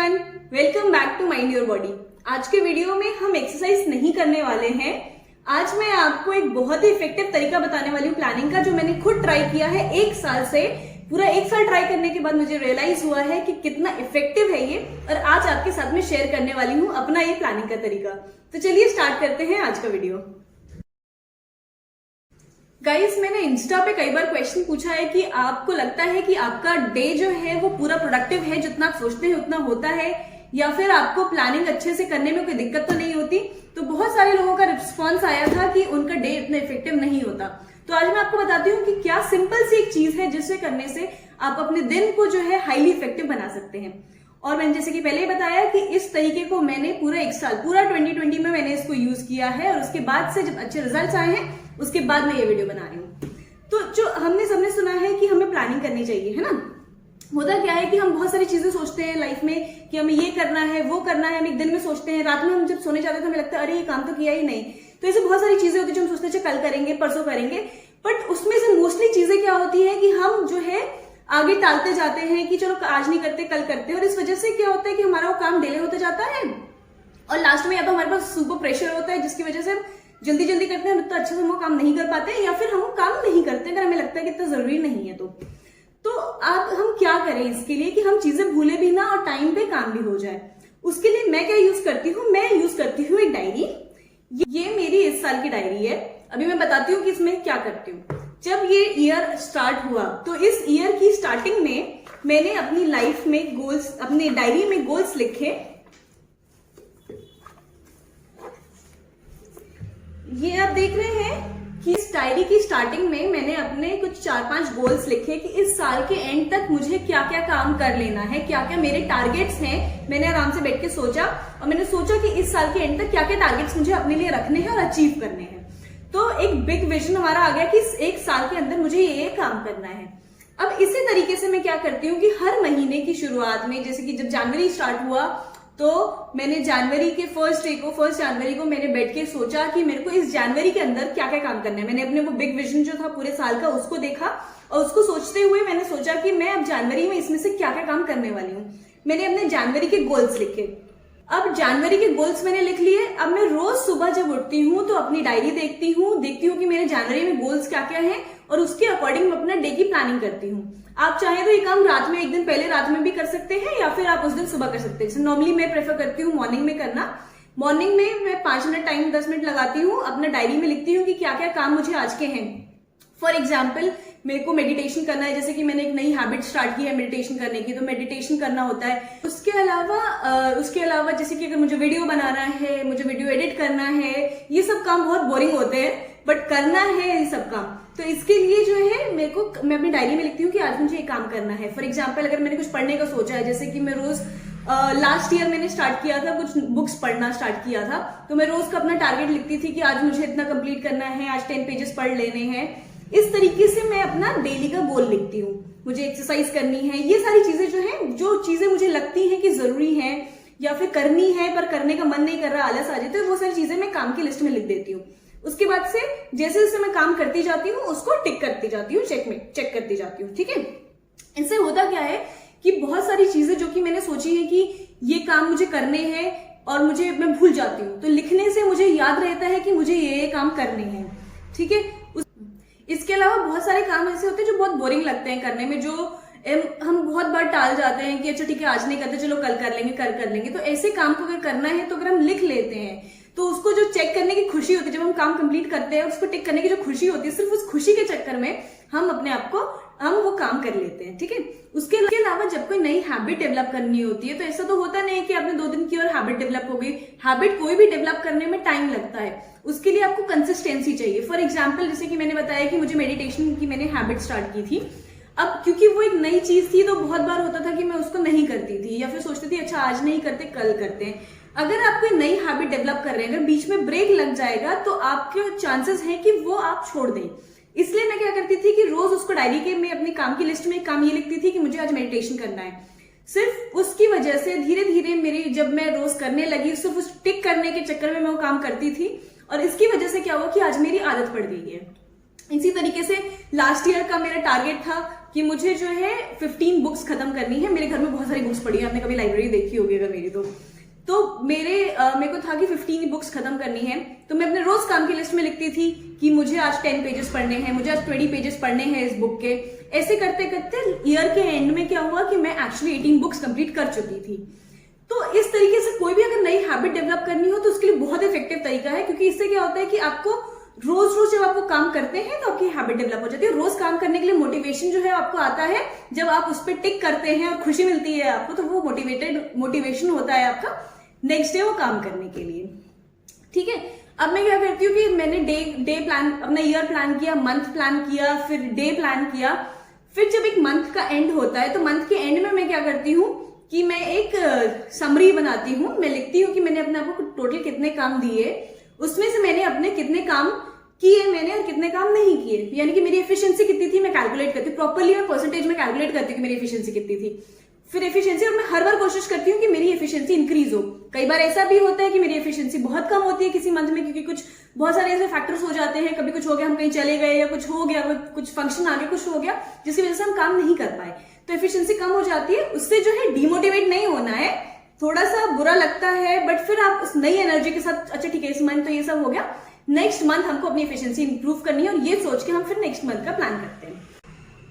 Everyone, welcome back to mind your body. आज के video में हम एक्सरसाइज नहीं करने वाले हैं। आज मैं आपको एक बहुत ही इफेक्टिव तरीका बताने वाली हूँ प्लानिंग का, जो मैंने खुद ट्राई किया है 1 साल से। पूरा 1 साल ट्राई करने के बाद मुझे रियलाइज हुआ है कि कितना इफेक्टिव है ये, और आज आपके साथ में शेयर करने वाली हूँ अपना ये प्लानिंग का तरीका। तो चलिए स्टार्ट करते हैं आज का वीडियो। गाइस, मैंने इंस्टा पे कई बार क्वेश्चन पूछा है कि आपको लगता है कि आपका डे जो है वो पूरा प्रोडक्टिव है, जितना आप सोचते हैं उतना होता है, या फिर आपको प्लानिंग अच्छे से करने में कोई दिक्कत तो नहीं होती। तो बहुत सारे लोगों का रिस्पॉन्स आया था कि उनका डे इतना इफेक्टिव नहीं होता। तो आज मैं आपको बताती हूँ कि क्या सिंपल सी एक चीज है जिससे करने से आप अपने दिन को जो है हाईली इफेक्टिव बना सकते हैं। और मैंने जैसे कि पहले ही बताया कि इस तरीके को मैंने पूरा 1 साल, पूरा 2020 में मैंने इसको यूज किया है, और उसके बाद से जब अच्छे रिजल्ट्स आए हैं उसके बाद मैं ये वीडियो बना रही हूँ। तो जो हमने सबने सुना है कि हमें प्लानिंग करनी चाहिए, है ना। होता क्या है कि हम बहुत सारी चीजें सोचते हैं लाइफ में कि हमें ये करना है, वो करना है। हम एक दिन में सोचते हैं, रात में हम जब सोने जाते हैं तो हमें लगता है अरे ये काम तो किया ही नहीं। तो ऐसे बहुत सारी चीजें होती है जो हम सोचते हैं कल करेंगे, परसों करेंगे, बट उसमें से मोस्टली चीजें क्या होती है कि हम जो है आगे टालते जाते हैं कि चलो आज नहीं करते कल करते, और इस वजह से क्या होता है कि हमारा वो काम डिले होता जाता है, और लास्ट में या तो हमारे पास सुपर प्रेशर होता है जिसकी वजह से हम जल्दी जल्दी करते हैं, तो अच्छे से वो काम नहीं कर पाते, या फिर हम काम नहीं करते अगर हमें लगता है कि इतना जरूरी नहीं है। तो अब हम क्या करें इसके लिए कि हम चीजें भूले भी ना और टाइम पे काम भी हो जाए। उसके लिए मैं क्या यूज करती हूँ, मैं यूज करती हूँ एक डायरी। ये मेरी इस साल की डायरी है। अभी मैं बताती हूँ कि इसमें क्या करती हूँ। जब ये ईयर स्टार्ट हुआ तो इस ईयर की स्टार्टिंग में मैंने अपनी लाइफ में गोल्स, अपनी डायरी में गोल्स लिखे। ये आप देख रहे हैं कि इस डायरी की स्टार्टिंग में मैंने अपने कुछ 4-5 गोल्स लिखे कि इस साल के एंड तक मुझे क्या क्या काम कर लेना है, क्या क्या मेरे टारगेट्स हैं। मैंने आराम से बैठ के सोचा, और मैंने सोचा कि इस साल के एंड तक क्या क्या टारगेट्स मुझे अपने लिए रखने हैं और अचीव करने हैं। तो एक बिग विजन हमारा आ गया कि इस 1 साल के अंदर मुझे ये काम करना है। अब इसी तरीके से मैं क्या करती हूँ कि हर महीने की शुरुआत में, जैसे कि जब जनवरी स्टार्ट हुआ तो मैंने जनवरी के फर्स्ट जनवरी को मैंने बैठ के सोचा कि मेरे को इस जनवरी के अंदर क्या क्या काम करना है। मैंने अपने वो बिग विजन जो था पूरे साल का उसको देखा, और उसको सोचते हुए मैंने सोचा कि मैं अब जनवरी में इसमें से क्या क्या काम करने वाली हूँ। मैंने अपने जनवरी के गोल्स लिखे। अब जनवरी के गोल्स मैंने लिख लिए। अब मैं रोज सुबह जब उठती हूँ तो अपनी डायरी देखती हूँ कि मेरे जनवरी में गोल्स क्या क्या हैं, और उसके अकॉर्डिंग मैं अपना डे की प्लानिंग करती हूँ। आप चाहे तो ये काम रात में, एक दिन पहले रात में भी कर सकते हैं, या फिर आप उस दिन सुबह कर सकते हैं। नॉर्मली मैं प्रेफर करती हूँ मॉर्निंग में करना। मॉर्निंग में मैं 5 मिनट टाइम, 10 मिनट लगाती हूँ, अपना डायरी में लिखती हूँ कि क्या क्या काम मुझे आज के हैं। फॉर एग्जाम्पल, मेरे को मेडिटेशन करना है, जैसे कि मैंने एक नई हैबिट स्टार्ट की है मेडिटेशन करने की, तो मेडिटेशन करना होता है। उसके अलावा जैसे कि अगर मुझे वीडियो बनाना है, मुझे वीडियो एडिट करना है, ये सब काम बहुत बोरिंग होते हैं बट करना है ये सब काम। तो इसके लिए जो है मैं अपनी डायरी में लिखती हूँ कि आज मुझे ये काम करना है। फॉर एग्जाम्पल, अगर मैंने कुछ पढ़ने का सोचा है, जैसे कि मैं रोज लास्ट ईयर मैंने स्टार्ट किया था, कुछ बुक्स पढ़ना स्टार्ट किया था, तो मैं रोज का अपना टारगेट लिखती थी कि आज मुझे इतना कंप्लीट करना है, आज 10 पेजेस पढ़ लेने हैं। इस तरीके से मैं अपना डेली का गोल लिखती हूँ। मुझे एक्सरसाइज करनी है, ये सारी चीजें जो है, जो चीजें मुझे लगती हैं कि जरूरी है या फिर करनी है पर करने का मन नहीं कर रहा, आलस आ जाए, तो वो सारी चीजें मैं काम की लिस्ट में लिख देती हूँ। उसके बाद से जैसे जैसे मैं काम करती जाती हूँ उसको टिक करती जाती हूँ, चेक करती जाती हूँ। ठीक है, इससे होता क्या है कि बहुत सारी चीजें जो कि मैंने सोची है कि ये काम मुझे करने हैं और मैं भूल जाती हूँ, तो लिखने से मुझे याद रहता है कि मुझे ये काम करने हैं। ठीक है, इसके अलावा बहुत सारे काम ऐसे होते हैं जो बहुत बोरिंग लगते हैं करने में, जो हम बहुत बार टाल जाते हैं कि अच्छा ठीक है आज नहीं करते, चलो कल कर लेंगे। तो ऐसे काम को अगर करना है तो अगर हम लिख लेते हैं तो उसको जो चेक करने की खुशी होती है, जब हम काम कंप्लीट करते हैं उसको टिक करने की जो खुशी होती है, सिर्फ उस खुशी के चक्कर में हम अपने आप को वो काम कर लेते हैं। ठीक है, उसके अलावा जब कोई नई हैबिट डेवलप करनी होती है तो ऐसा तो होता नहीं है कि आपने 2 दिन की और हैबिट डेवलप हो गई। हैबिट कोई भी डेवलप करने में टाइम लगता है, उसके लिए आपको कंसिस्टेंसी चाहिए। फॉर एग्जाम्पल, जैसे कि मैंने बताया कि मुझे मेडिटेशन की मैंने हैबिट स्टार्ट की थी। अब क्योंकि वो एक नई चीज थी तो बहुत बार होता था कि मैं उसको नहीं करती थी, या फिर सोचती थी अच्छा आज नहीं करते कल करते हैं। अगर आप कोई नई हैबिट डेवलप कर रहे हैं, अगर बीच में ब्रेक लग जाएगा तो आपके चांसेस हैं कि वो आप छोड़ दें। इसलिए मैं क्या करती थी कि रोज उसको डायरी के में अपनी काम की लिस्ट में काम ये लिखती थी कि मुझे आज मेडिटेशन करना है। सिर्फ उसकी वजह से धीरे धीरे मेरी, जब मैं रोज करने लगी, सिर्फ उस टिक करने के चक्कर में मैं वो काम करती थी, और इसकी वजह से क्या हुआ कि आज मेरी आदत पड़ गई है। इसी तरीके से लास्ट ईयर का मेरा टारगेट था कि मुझे जो है 15 बुक्स खत्म करनी है। मेरे घर में बहुत सारी बुक्स पड़ी है, आपने कभी लाइब्रेरी देखी होगी अगर मेरी तो मेरे को था कि 15 बुक्स खत्म करनी है। तो मैं अपने रोज काम की लिस्ट में लिखती थी कि मुझे आज 10 पेजेस पढ़ने हैं, मुझे आज 20 पेजेस पढ़ने हैं इस बुक के। ऐसे करते करते ईयर के एंड में क्या हुआ कि मैं एक्चुअली 18 बुक्स कंप्लीट कर चुकी थी। तो इस तरीके से कोई भी अगर नई हैबिट डेवलप करनी हो तो उसके लिए बहुत इफेक्टिव तरीका है, क्योंकि इससे क्या होता है कि आपको रोज रोज जब आप वो काम करते हैं तो आपकी हैबिट डेवलप हो जाती है। रोज काम करने के लिए मोटिवेशन जो है आपको आता है जब आप उस पर टिक करते हैं और खुशी मिलती है आपको, तो वो मोटिवेशन होता है आपका नेक्स्ट डे वो काम करने के लिए। ठीक है, अब मैं क्या करती हूँ कि मैंने डे प्लान, अपना ईयर प्लान किया, मंथ प्लान किया, फिर डे प्लान किया। फिर जब एक मंथ का एंड होता है तो मंथ के एंड में मैं क्या करती हूँ कि मैं एक समरी बनाती हूँ। मैं लिखती हूँ कि मैंने अपने आप को टोटल कितने काम दिए, उसमें से मैंने अपने कितने काम किए मैंने और कितने काम नहीं किए, यानी कि मेरी एफिशिएंसी कितनी थी मैं कैलकुलेट करती हूँ प्रॉपर्ली। मैं परसेंटेज में कैलकुलेट करती हूँ कि मेरी एफिशिएंसी कितनी थी। फिर एफिशिएंसी, और मैं हर बार कोशिश करती हूँ कि मेरी एफिशिएंसी इंक्रीज हो। कई बार ऐसा भी होता है कि मेरी एफिशिएंसी बहुत कम होती है किसी मंथ में, क्योंकि बहुत सारे ऐसे फैक्टर्स हो जाते हैं। कभी कुछ हो गया, हम कहीं चले गए, या कुछ हो गया, कुछ फंक्शन आ गया, कुछ हो गया जिसकी वजह से हम काम नहीं कर पाए, तो एफिशिएंसी कम हो जाती है। उससे जो है डिमोटिवेट नहीं होना है, थोड़ा सा बुरा लगता है, बट फिर आप उस नई एनर्जी के साथ, अच्छा ठीक है इस मंथ तो ये सब हो गया, नेक्स्ट मंथ हमको अपनी एफिशिएंसी इंप्रूव करनी है, और ये सोच के हम फिर नेक्स्ट मंथ का प्लान करते हैं।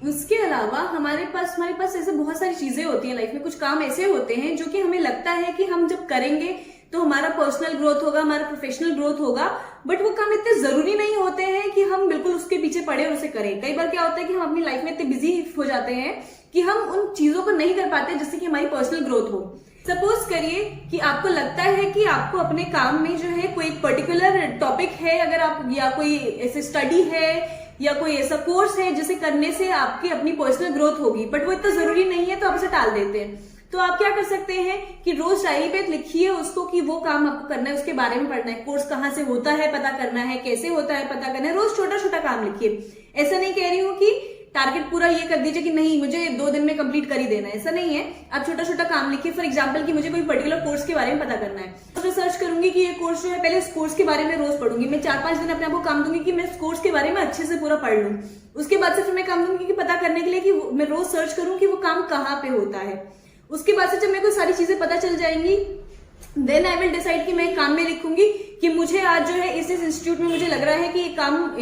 उसके अलावा हमारे पास ऐसे बहुत सारी चीजें होती हैं लाइफ में। कुछ काम ऐसे होते हैं जो कि हमें लगता है कि हम जब करेंगे तो हमारा पर्सनल ग्रोथ होगा, हमारा प्रोफेशनल ग्रोथ होगा, बट वो काम इतने जरूरी नहीं होते हैं कि हम बिल्कुल उसके पीछे पड़े और उसे करें। कई बार क्या होता है कि हम अपनी लाइफ में इतने बिजी हो जाते हैं कि हम उन चीजों को नहीं कर पाते जिससे कि हमारी पर्सनल ग्रोथ हो। सपोज करिए कि आपको लगता है कि आपको अपने काम में जो है कोई एक पर्टिकुलर टॉपिक है, अगर आप, या कोई ऐसे स्टडी है या कोई ऐसा कोर्स है जिसे करने से आपकी अपनी पर्सनल ग्रोथ होगी, बट वो इतना जरूरी नहीं है तो आप उसे टाल देते हैं। तो आप क्या कर सकते हैं कि रोज डायरी पे लिखिए उसको कि वो काम आपको करना है, उसके बारे में पढ़ना है, कोर्स कहाँ से होता है पता करना है, कैसे होता है पता करना है। रोज छोटा छोटा काम लिखिए। ऐसा नहीं कह रही हूँ कि टारगेट पूरा ये कर दीजिए कि नहीं मुझे 2 दिन में कंप्लीट कर ही देना है, ऐसा नहीं है। आप छोटा छोटा काम लिखिए। फॉर एग्जांपल कि मुझे कोई पर्टिकुलर कोर्स के बारे में पता करना है, तो मैं सर्च करूंगी कि ये कोर्स जो है, पहले उस कोर्स के बारे में रोज पढ़ूंगी। मैं 4-5 दिन अपने आप को काम दूंगी कि मैं इस कोर्स के बारे में अच्छे से पूरा पढ़ लूं। उसके बाद से फिर मैं काम दूंगी कि पता करने के लिए कि मैं रोज सर्च करूं कि वो काम कहाँ पे होता है। उसके बाद से जब मेरे को सारी चीजें पता चल जाएंगी, देन आई विल डिसाइड कि मैं काम में लिखूंगी कि मुझे आज जो है इस इंस्टीट्यूट में मुझे लग रहा है कि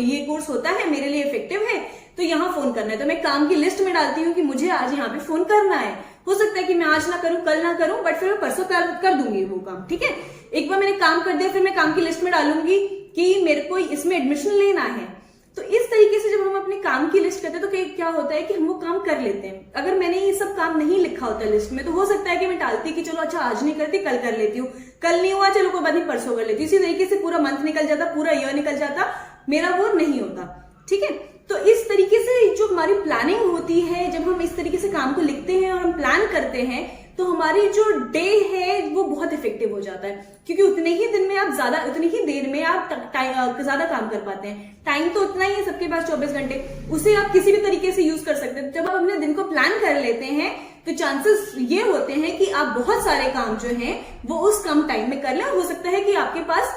ये कोर्स होता है, मेरे लिए इफेक्टिव है, तो यहाँ फोन करना है। तो मैं काम की लिस्ट में डालती हूँ कि मुझे आज यहाँ पे फोन करना है। हो सकता है कि मैं आज ना करूं, कल ना करूं, बट फिर मैं परसों कर दूंगी वो काम। ठीक है, एक बार मैंने काम कर दिया, फिर मैं काम की लिस्ट में डालूंगी कि मेरे को इसमें एडमिशन लेना है। तो इस तरीके से जब हम अपने काम की लिस्ट करते हैं तो क्या होता है कि हम वो काम कर लेते हैं। अगर मैंने ये सब काम नहीं लिखा होता लिस्ट में तो हो सकता है कि मैं टालती कि चलो अच्छा आज नहीं करती, कल कर लेती हूँ, कल नहीं हुआ चलो कोई बात नहीं परसों कर लेती हूँ। इसी तरीके से पूरा मंथ निकल जाता, पूरा ईयर निकल जाता, मेरा वो नहीं होता। ठीक है, तो इस तरीके से जो हमारी प्लानिंग होती है, जब हम इस तरीके से काम को लिखते हैं और हम प्लान करते हैं तो हमारी जो डे है वो बहुत इफेक्टिव हो जाता है, क्योंकि उतने ही दिन में आप उतनी ही देर में आप ज्यादा काम कर पाते हैं। टाइम तो उतना ही है सबके पास 24 घंटे, उसे आप किसी भी तरीके से यूज कर सकते हैं। जब आप अपने दिन को प्लान कर लेते हैं तो चांसेस ये होते हैं कि आप बहुत सारे काम जो हैं वो उस कम टाइम में कर लें, और हो सकता है कि आपके पास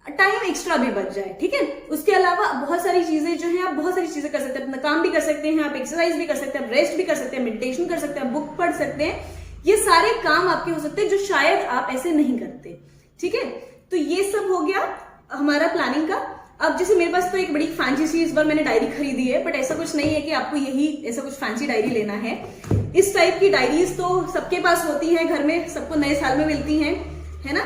टाइम एक्स्ट्रा भी बच जाए। ठीक है, उसके अलावा बहुत सारी चीजें जो है, आप बहुत सारी चीजें कर सकते हैं, अपना काम भी कर सकते हैं, आप एक्सरसाइज भी कर सकते हैं, आप रेस्ट भी कर सकते हैं, मेडिटेशन कर सकते हैं, बुक पढ़ सकते हैं। ये सारे काम आपके हो सकते हैं जो शायद आप ऐसे नहीं करते। ठीक है, तो ये सब हो गया हमारा प्लानिंग का। अब जैसे मेरे पास तो एक बड़ी फैंसी सी इस बार मैंने डायरी खरीदी है, बट ऐसा कुछ नहीं है कि आपको ऐसा कुछ फैंसी डायरी लेना है। इस टाइप की डायरीज तो सबके पास होती है घर में, सबको नए साल में मिलती हैं, है ना,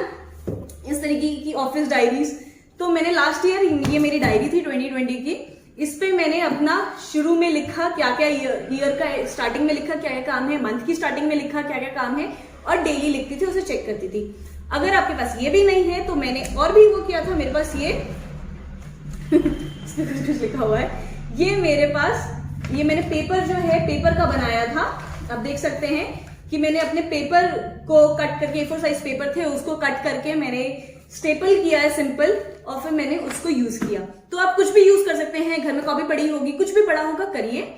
इस तरीके की ऑफिस डायरीज। तो मैंने लास्ट ईयर, ये मेरी डायरी थी 2020 की, इस पे मैंने अपना शुरू में लिखा क्या क्या, ईयर का स्टार्टिंग में लिखा क्या क्या काम है, मंथ की स्टार्टिंग में लिखा क्या क्या काम है, और डेली लिखती थी, उसे चेक करती थी। अगर आपके पास ये भी नहीं है तो मैंने और भी वो किया था, मेरे पास ये इसमें कुछ लिखा हुआ है, ये मेरे पास, ये मैंने पेपर जो है पेपर का बनाया था। आप देख सकते हैं कि मैंने अपने पेपर को कट करके, A4 साइज पेपर थे उसको कट करके मैंने स्टेपल किया है सिंपल, और फिर मैंने उसको यूज किया। तो आप कुछ भी यूज कर सकते हैं, घर में कॉपी पड़ी होगी, कुछ भी पड़ा होगा, करिए,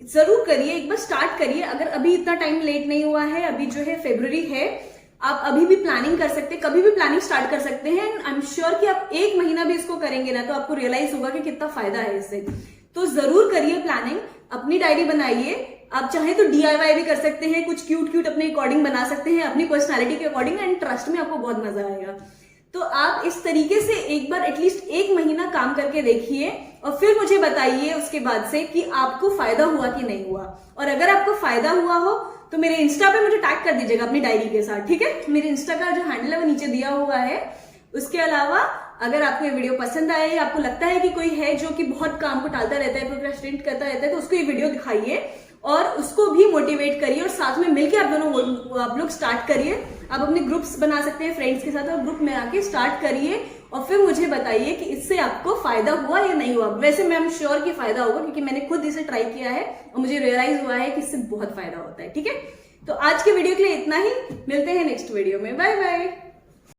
जरूर करिए, एक बार स्टार्ट करिए। अगर अभी इतना टाइम लेट नहीं हुआ है, अभी जो है फरवरी है, आप अभी भी प्लानिंग कर सकते हैं, कभी भी प्लानिंग स्टार्ट कर सकते हैं। आई एम श्योर कि आप 1 महीना भी इसको करेंगे ना तो आपको रियलाइज होगा कि कितना फायदा है इससे। तो जरूर करिए प्लानिंग, अपनी डायरी बनाइए। आप चाहे तो DIY भी कर सकते हैं, कुछ क्यूट अपने अकॉर्डिंग बना सकते हैं, अपनी पर्सनालिटी के अकॉर्डिंग, एंड ट्रस्ट में आपको बहुत मजा आएगा। तो आप इस तरीके से एक बार एटलीस्ट 1 महीना काम करके देखिए और फिर मुझे बताइए उसके बाद से कि आपको फायदा हुआ कि नहीं हुआ। और अगर आपको फायदा हुआ हो तो मेरे इंस्टा पे मुझे टैग कर दीजिएगा अपनी डायरी के साथ, ठीक है। मेरे इंस्टा का जो हैंडल है वो नीचे दिया हुआ है। उसके अलावा अगर आपको ये वीडियो पसंद आया या आपको लगता है कि कोई है जो कि बहुत काम को टालता रहता है, प्रोक्रेस्टिनेट करता रहता है, तो उसको ये वीडियो दिखाइए और उसको भी मोटिवेट करिए और साथ में मिलकर आप लोग स्टार्ट करिए। आप अपने ग्रुप्स बना सकते हैं फ्रेंड्स के साथ और ग्रुप में आके स्टार्ट करिए और फिर मुझे बताइए कि इससे आपको फायदा हुआ या नहीं हुआ। वैसे मैं श्योर कि फायदा होगा क्योंकि मैंने खुद इसे ट्राई किया है और मुझे रियलाइज हुआ है कि इससे बहुत फायदा होता है, ठीक है। तो आज के वीडियो के लिए इतना ही, मिलते हैं नेक्स्ट वीडियो में, बाय बाय।